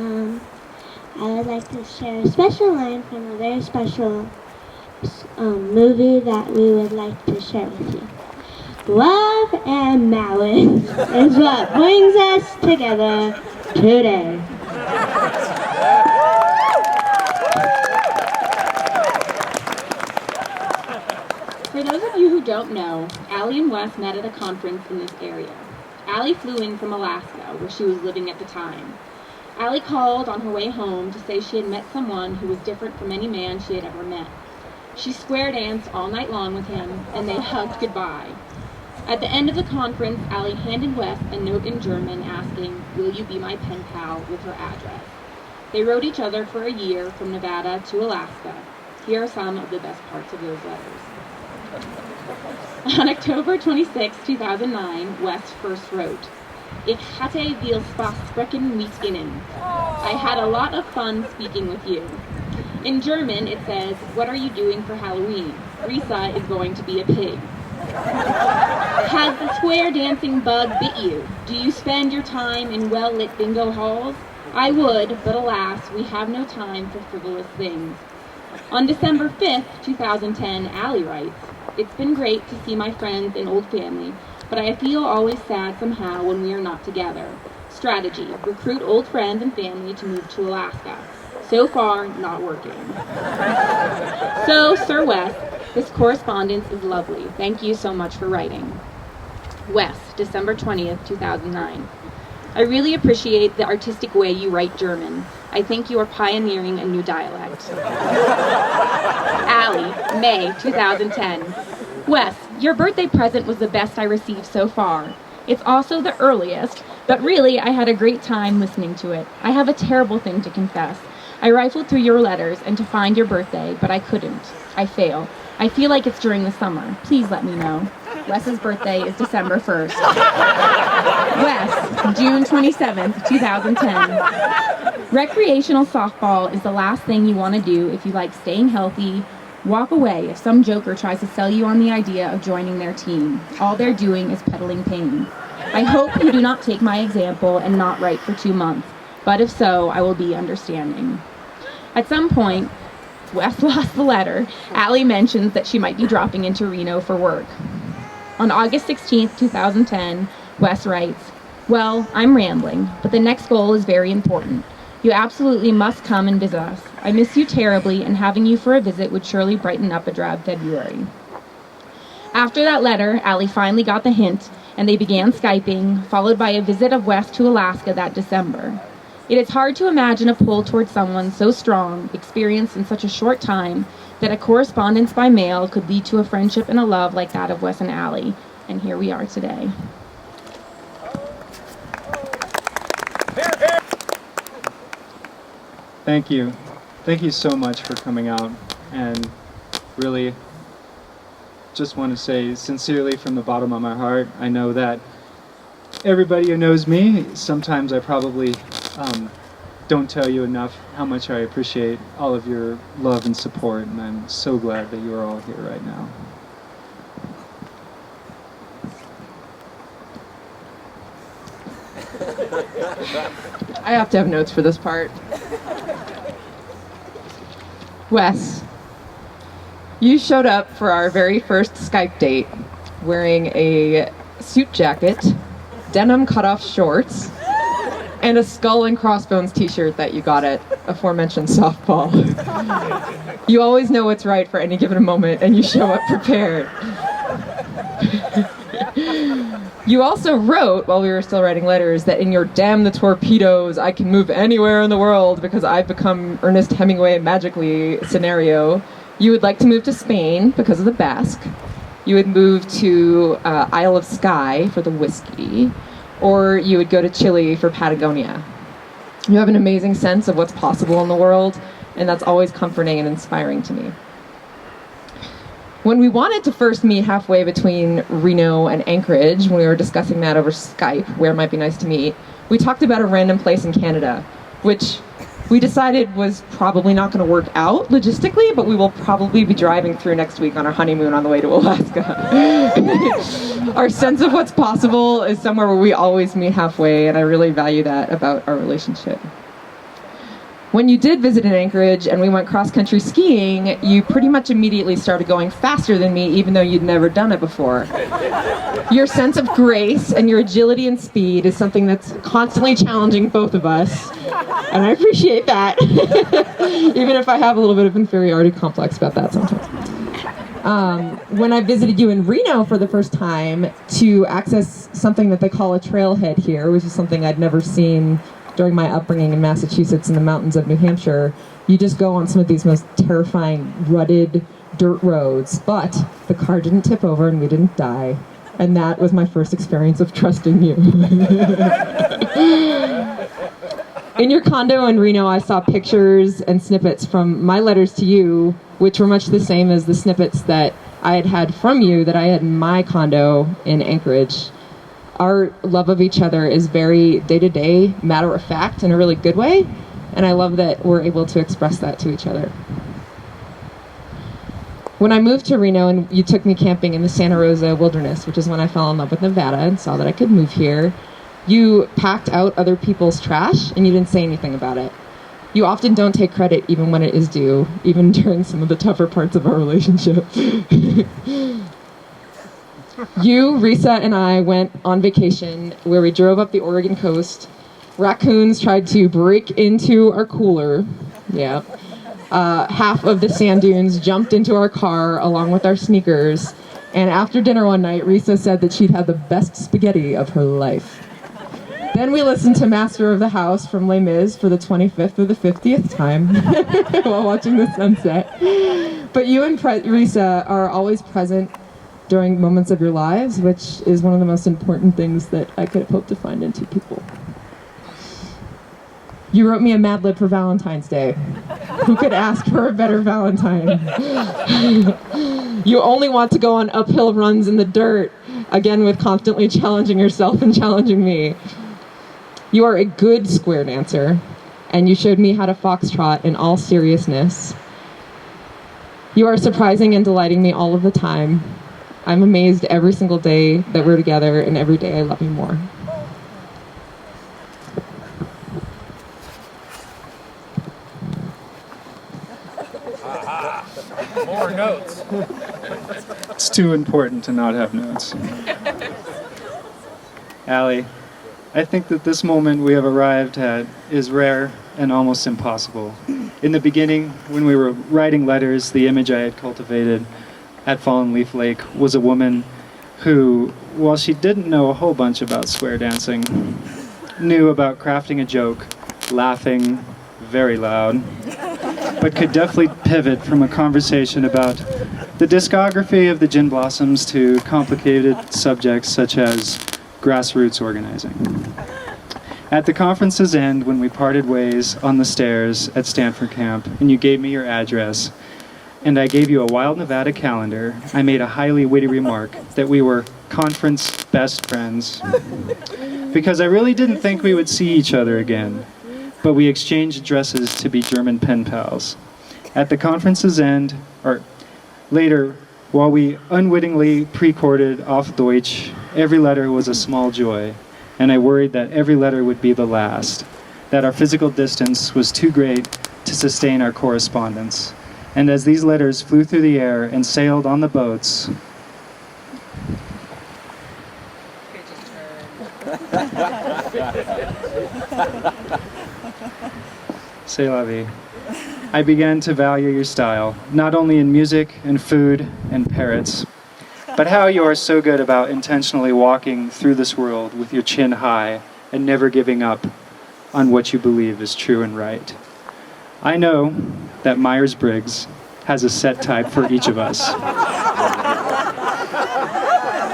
I would like to share a special line from a very special movie that we would like to share with you. Love and marriage is what brings us together today. For those of you who don't know, Allie and Wes met at a conference in this area. Allie flew in from Alaska, where she was living at the time. Allie called on her way home to say she had met someone who was different from any man she had ever met. She square danced all night long with him, and they hugged goodbye. At the end of the conference, Allie handed Wes a note in German asking, "Will you be my pen pal?" with her address. They wrote each other for a year from Nevada to Alaska. Here are some of the best parts of those letters. On October 26, 2009, West first wrote, "Ich hatte viel Spaß sprechen mit Ihnen." I had a lot of fun speaking with you. In German, it says, "What are you doing for Halloween? Risa is going to be a pig." Has the square dancing bug bit you? Do you spend your time in well-lit bingo halls? I would, but alas, we have no time for frivolous things. On December 5th, 2010, Allie writes, "It's been great to see my friends and old family, but I feel always sad somehow when we are not together. Strategy, recruit old friends and family to move to Alaska. So far, not working." So, Sir Wes, this correspondence is lovely. Thank you so much for writing. Wes, December 20th, 2009. I really appreciate the artistic way you write German. I think you are pioneering a new dialect. Allie, May 2010. Wes, your birthday present was the best I received so far. It's also the earliest, but really I had a great time listening to it. I have a terrible thing to confess. I rifled through your letters and to find your birthday, but I couldn't. I fail. I feel like it's during the summer. Please let me know. Wes's birthday is December 1st. Wes, June 27th, 2010. Recreational softball is the last thing you want to do if you like staying healthy. Walk away if some joker tries to sell you on the idea of joining their team. All they're doing is peddling pain. I hope you do not take my example and not write for 2 months, but if so, I will be understanding. At some point, Wes lost the letter. Allie mentions that she might be dropping into Reno for work. On August 16th, 2010, Wes writes, "Well, I'm rambling, but the next goal is very important. You absolutely must come and visit us. I miss you terribly, and having you for a visit would surely brighten up a drab February." After that letter, Allie finally got the hint, and they began Skyping, followed by a visit of Wes to Alaska that December. It is hard to imagine a pull towards someone so strong, experienced in such a short time, that a correspondence by mail could lead to a friendship and a love like that of Wes and Allie. And here we are today. Thank you. Thank you so much for coming out, and really just want to say sincerely from the bottom of my heart, I know that everybody who knows me, sometimes I probably don't tell you enough how much I appreciate all of your love and support, and I'm so glad that you are all here right now. I have to have notes for this part. Wes, you showed up for our very first Skype date wearing a suit jacket, denim cutoff shorts, and a skull and crossbones t-shirt that you got at aforementioned softball. You always know what's right for any given moment, and you show up prepared. You also wrote, while we were still writing letters, that in your "damn the torpedoes, I can move anywhere in the world because I've become Ernest Hemingway magically" scenario, you would like to move to Spain because of the Basque. You would move to Isle of Skye for the whiskey, or you would go to Chile for Patagonia. You have an amazing sense of what's possible in the world, and that's always comforting and inspiring to me. When we wanted to first meet halfway between Reno and Anchorage, when we were discussing that over Skype, where it might be nice to meet, we talked about a random place in Canada, which we decided was probably not going to work out logistically, but we will probably be driving through next week on our honeymoon on the way to Alaska. Our sense of what's possible is somewhere where we always meet halfway, and I really value that about our relationship. When you did visit in Anchorage and we went cross-country skiing, you pretty much immediately started going faster than me, even though you'd never done it before. Your sense of grace and your agility and speed is something that's constantly challenging both of us, and I appreciate that, even if I have a little bit of inferiority complex about that sometimes. When I visited you in Reno for the first time to access something that they call a trailhead here, which is something I'd never seen during my upbringing in Massachusetts in the mountains of New Hampshire, you just go on some of these most terrifying, rutted dirt roads, but the car didn't tip over and we didn't die. And that was my first experience of trusting you. In your condo in Reno, I saw pictures and snippets from my letters to you, which were much the same as the snippets that I had from you that I had in my condo in Anchorage. Our love of each other is very day-to-day, matter-of-fact in a really good way, and I love that we're able to express that to each other. When I moved to Reno and you took me camping in the Santa Rosa wilderness, which is when I fell in love with Nevada and saw that I could move here, you packed out other people's trash and you didn't say anything about it. You often don't take credit even when it is due, even during some of the tougher parts of our relationship. You, Risa, and I went on vacation where we drove up the Oregon coast. Raccoons tried to break into our cooler. Yeah. Half of the sand dunes jumped into our car along with our sneakers. And after dinner one night, Risa said that she'd had the best spaghetti of her life. Then we listened to Master of the House from Les Mis for the 25th or the 50th time while watching the sunset. But you and Risa are always present during moments of your lives, which is one of the most important things that I could have hoped to find in two people. You wrote me a Mad Lib for Valentine's Day. Who could ask for a better Valentine? You only want to go on uphill runs in the dirt, again with constantly challenging yourself and challenging me. You are a good square dancer, and you showed me how to foxtrot in all seriousness. You are surprising and delighting me all of the time. I'm amazed every single day that we're together, and every day I love you more. More notes. It's too important to not have notes. Allie, I think that this moment we have arrived at is rare and almost impossible. In the beginning, when we were writing letters, the image I had cultivated at Fallen Leaf Lake was a woman who, while she didn't know a whole bunch about square dancing, knew about crafting a joke, laughing very loud, but could definitely pivot from a conversation about the discography of the Gin Blossoms to complicated subjects such as grassroots organizing. At the conference's end, when we parted ways on the stairs at Stanford Camp, and you gave me your address, and I gave you a Wild Nevada calendar, I made a highly witty remark that we were conference best friends. Because I really didn't think we would see each other again, but we exchanged addresses to be German pen pals. At the conference's end, or later, while we unwittingly pre-corded auf Deutsch, every letter was a small joy, and I worried that every letter would be the last, that our physical distance was too great to sustain our correspondence. And as these letters flew through the air and sailed on the boats, c'est la vie, I began to value your style, not only in music and food and parrots, but how you are so good about intentionally walking through this world with your chin high and never giving up on what you believe is true and right. I know that Myers-Briggs has a set type for each of us.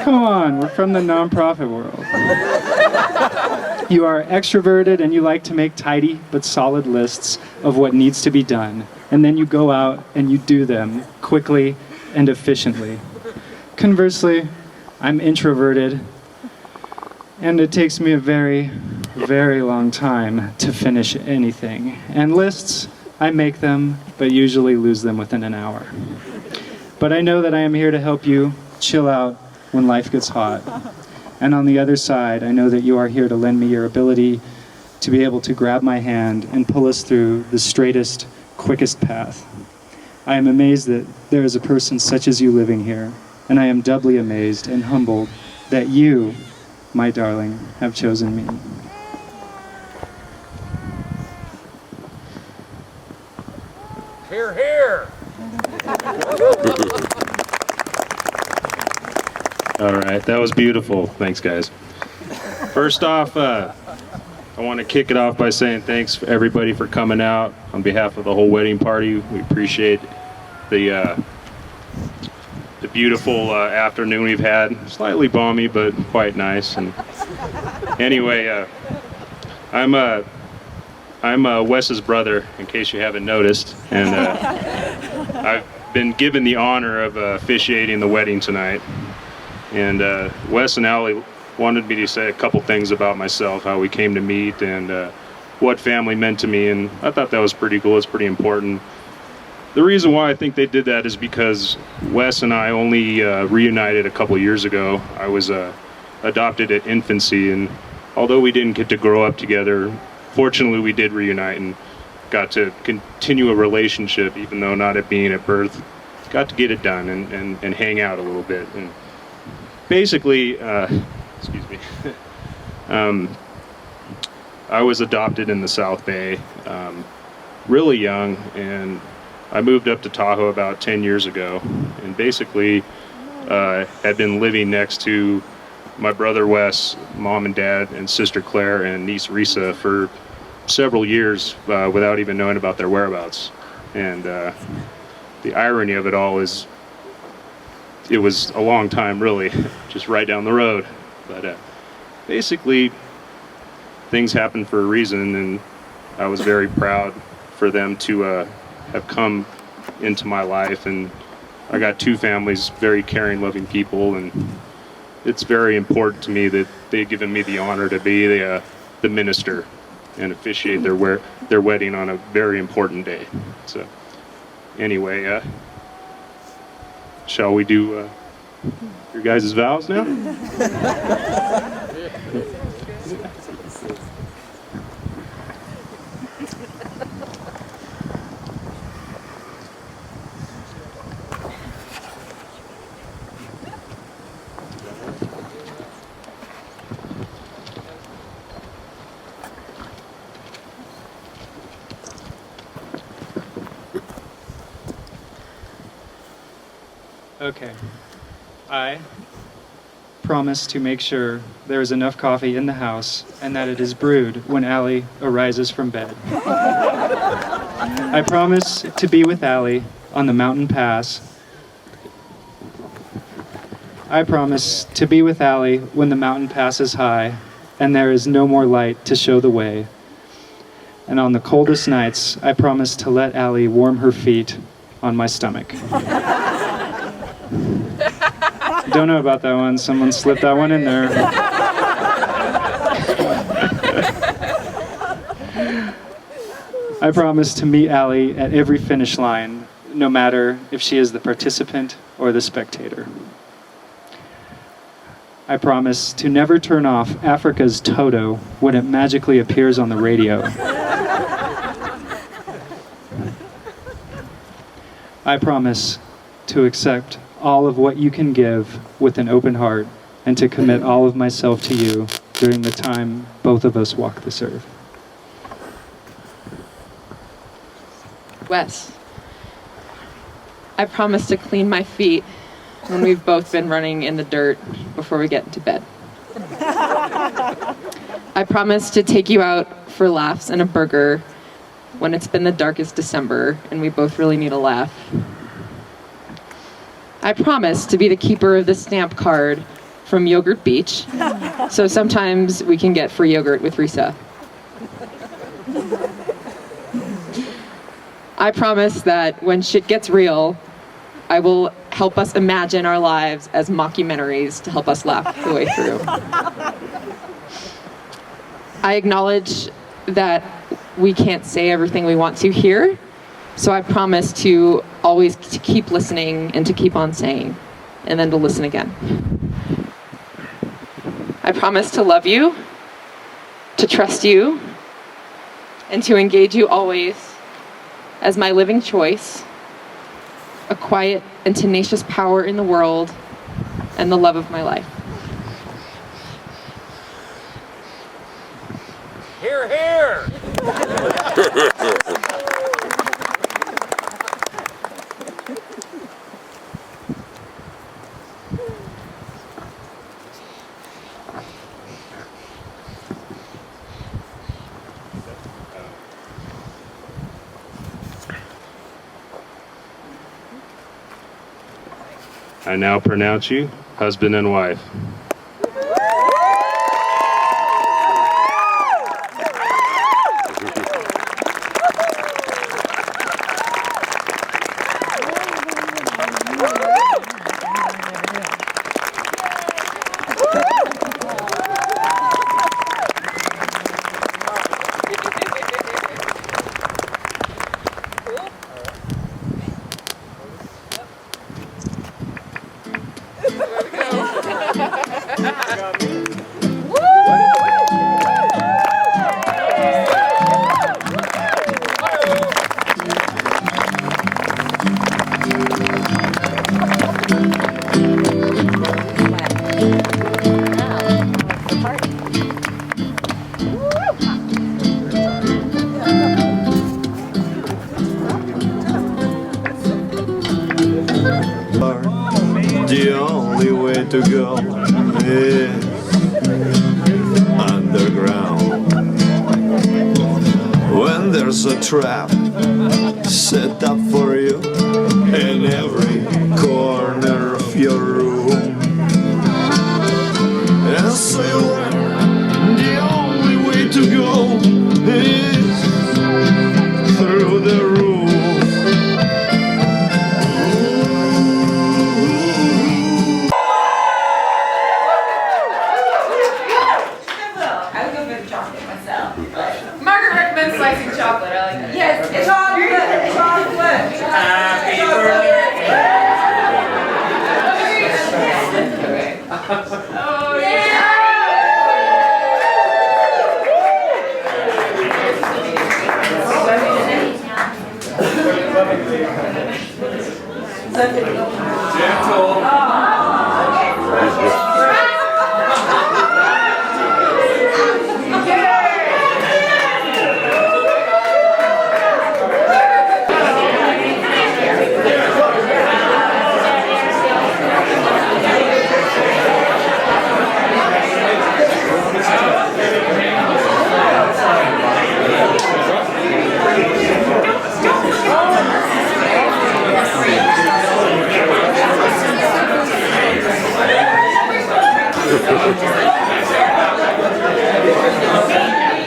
Come on, we're from the nonprofit world. You are extroverted and you like to make tidy but solid lists of what needs to be done, and then you go out and you do them quickly and efficiently. Conversely, I'm introverted, and it takes me a very, very long time to finish anything. And lists, I make them, but usually lose them within an hour. But I know that I am here to help you chill out when life gets hot. And on the other side, I know that you are here to lend me your ability to be able to grab my hand and pull us through the straightest, quickest path. I am amazed that there is a person such as you living here, and I am doubly amazed and humbled that you, my darling, have chosen me. Hear, hear. All right, that was beautiful. Thanks, guys. First off, I want to kick it off by saying thanks for everybody for coming out. On behalf of the whole wedding party, we appreciate the beautiful afternoon we've had. Slightly balmy, but quite nice. And anyway, I'm Wes's brother, in case you haven't noticed, and I've been given the honor of officiating the wedding tonight. And Wes and Allie wanted me to say a couple things about myself, how we came to meet, and what family meant to me, and I thought that was pretty cool. It's pretty important. The reason why I think they did that is because Wes and I only reunited a couple years ago. I was adopted at infancy, and although we didn't get to grow up together, fortunately we did reunite and got to continue a relationship, even though not it being at birth. Got to get it done and hang out a little bit. And basically, excuse me, I was adopted in the South Bay, really young, and I moved up to Tahoe about 10 years ago, and basically had been living next to my brother Wes, mom and dad, and sister Claire, and niece Risa for several years without even knowing about their whereabouts. And the irony of it all is it was a long time, really, just right down the road. But basically, things happen for a reason, and I was very proud for them to have come into my life. And I got two families, very caring, loving people, and it's very important to me that they've given me the honor to be the minister and officiate their wedding on a very important day. So anyway, shall we do your guys' vows now? Okay. I promise to make sure there is enough coffee in the house and that it is brewed when Allie arises from bed. I promise to be with Allie on the mountain pass. I promise to be with Allie when the mountain pass is high and there is no more light to show the way. And on the coldest nights, I promise to let Allie warm her feet on my stomach. Don't know about that one. Someone slipped that one in there. I promise to meet Allie at every finish line, no matter if she is the participant or the spectator. I promise to never turn off Africa's Toto when it magically appears on the radio. I promise to accept all of what you can give with an open heart and to commit all of myself to you during the time both of us walk this earth. Wes, I promise to clean my feet when we've both been running in the dirt before we get into bed. I promise to take you out for laughs and a burger when it's been the darkest December and we both really need a laugh. I promise to be the keeper of the stamp card from Yogurt Beach, so sometimes we can get free yogurt with Risa. I promise that when shit gets real, I will help us imagine our lives as mockumentaries to help us laugh the way through. I acknowledge that we can't say everything we want to here, so I promise to always to keep listening and to keep on saying, and then to listen again. I promise to love you, to trust you, and to engage you always as my living choice, a quiet and tenacious power in the world, and the love of my life. Hear, hear! I now pronounce you husband and wife. The only way to go is underground. When there's a trap set up for you in every corner of your room, and so the only way to go is through the room. Margaret recommends slicing chocolate. I like that. Yes, it's chocolate. Chocolate. Happy birthday. Oh yeah.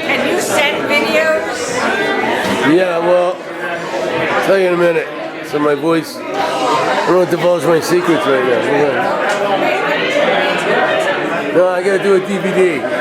Can you send videos? Yeah, well, I'll tell you in a minute. So my voice, I don't want to divulge my secrets right now. No, I gotta do a DVD.